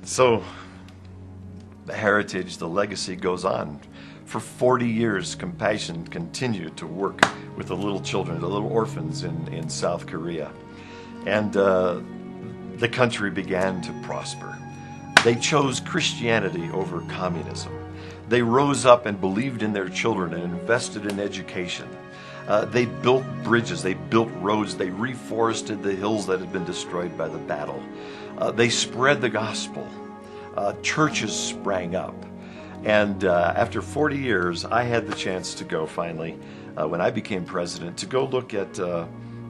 So the heritage, the legacy goes on. For 40 years, Compassion continued to work with the little children, the little orphans in South Korea. And the country began to prosper. They chose Christianity over communism. They rose up and believed in their children and invested in education. They built bridges, they built roads, they reforested the hills that had been destroyed by the battle. They spread the gospel. Churches sprang up. And after 40 years, I had the chance to go finally, when I became president, to go look at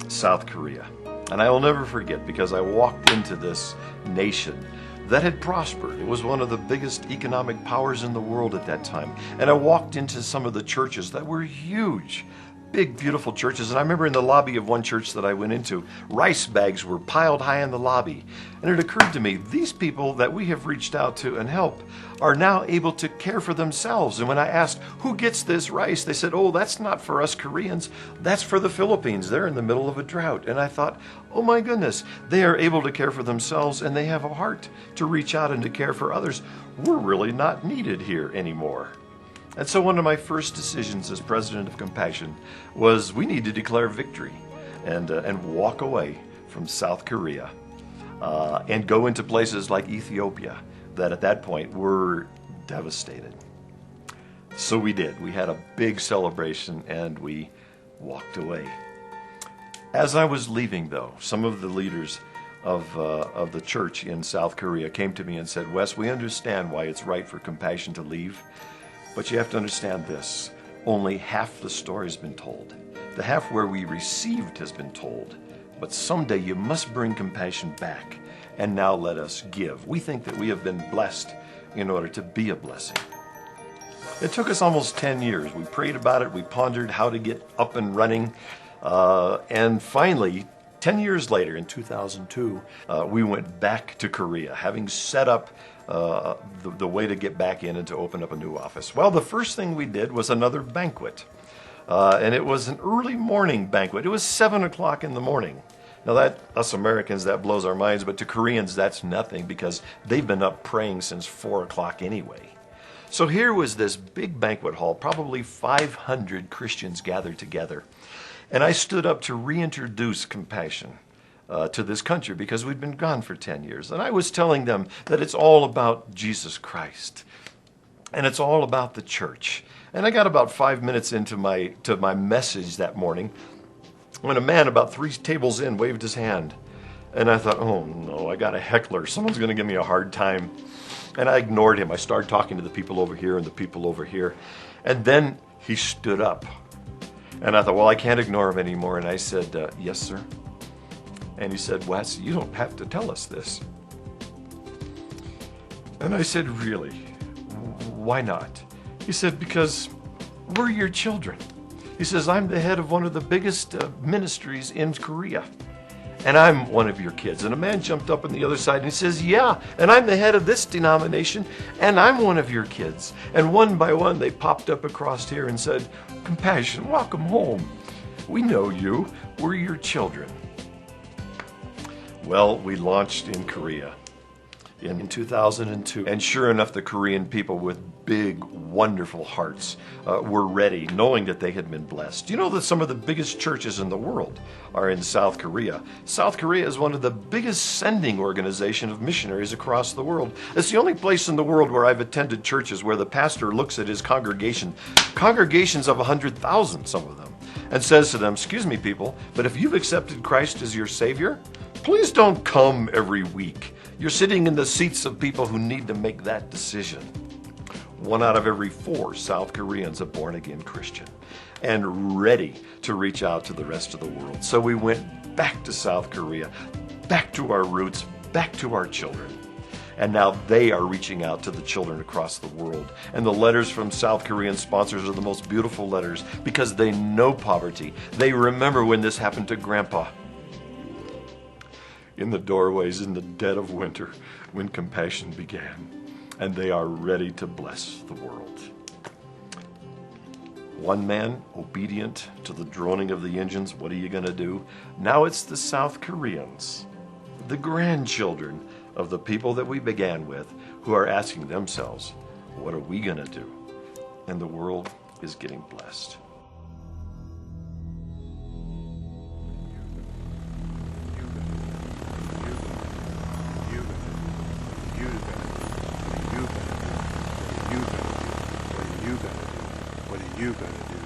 South Korea. And I will never forget, because I walked into this nation that had prospered. It was one of the biggest economic powers in the world at that time. And I walked into some of the churches that were huge, big, beautiful churches. And I remember in the lobby of one church that I went into, rice bags were piled high in the lobby. And it occurred to me, these people that we have reached out to and helped are now able to care for themselves. And when I asked, who gets this rice? They said, oh, that's not for us Koreans. That's for the Philippines. They're in the middle of a drought. And I thought, oh my goodness, they are able to care for themselves and they have a heart to reach out and to care for others. We're really not needed here anymore. And so one of my first decisions as president of Compassion was we need to declare victory and walk away from South Korea and go into places like Ethiopia that at that point were devastated. So we did. We had a big celebration and we walked away. As I was leaving, though, some of the leaders of the church in South Korea came to me and said, Wes, we understand why it's right for Compassion to leave. But you have to understand this, only half the story's been told. The half where we received has been told. But someday you must bring Compassion back, and now let us give. We think that we have been blessed in order to be a blessing. It took us almost 10 years. We prayed about it, we pondered how to get up and running, and finally, 10 years later, in 2002, we went back to Korea, having set up the way to get back in and to open up a new office. Well, the first thing we did was another banquet. And it was an early morning banquet. It was 7 o'clock in the morning. Now that, us Americans, that blows our minds, but to Koreans, that's nothing because they've been up praying since 4 o'clock anyway. So here was this big banquet hall, probably 500 Christians gathered together. And I stood up to reintroduce Compassion to this country because we'd been gone for 10 years. And I was telling them that it's all about Jesus Christ. And it's all about the church. And I got about 5 minutes into my message that morning when a man about 3 tables in waved his hand. And I thought, oh no, I got a heckler. Someone's going to give me a hard time. And I ignored him. I started talking to the people over here and the people over here. And then he stood up. And I thought, well, I can't ignore him anymore. And I said, yes, sir. And he said, Wes, you don't have to tell us this. And I said, really? Why not? He said, because we're your children. He says, I'm the head of one of the biggest ministries in Korea. And I'm one of your kids. And a man jumped up on the other side and he says, yeah, and I'm the head of this denomination, and I'm one of your kids. And one by one, they popped up across here and said, Compassion, welcome home. We know you. We're your children. Well, we launched in Korea in 2002. And sure enough, the Korean people with big, wonderful hearts were ready, knowing that they had been blessed. You know that some of the biggest churches in the world are in South Korea. South Korea is one of the biggest sending organizations of missionaries across the world. It's the only place in the world where I've attended churches where the pastor looks at his congregation, congregations of 100,000, some of them, and says to them, excuse me, people, but if you've accepted Christ as your Savior, please don't come every week. You're sitting in the seats of people who need to make that decision. 1 out of every 4 South Koreans are born-again Christian and ready to reach out to the rest of the world. So we went back to South Korea, back to our roots, back to our children. And now they are reaching out to the children across the world. And the letters from South Korean sponsors are the most beautiful letters because they know poverty. They remember when this happened to Grandpa in the doorways in the dead of winter when Compassion began. And they are ready to bless the world. One man, obedient to the droning of the engines, what are you going to do? Now it's the South Koreans, the grandchildren of the people that we began with who are asking themselves, what are we going to do? And the world is getting blessed. What are you gonna do?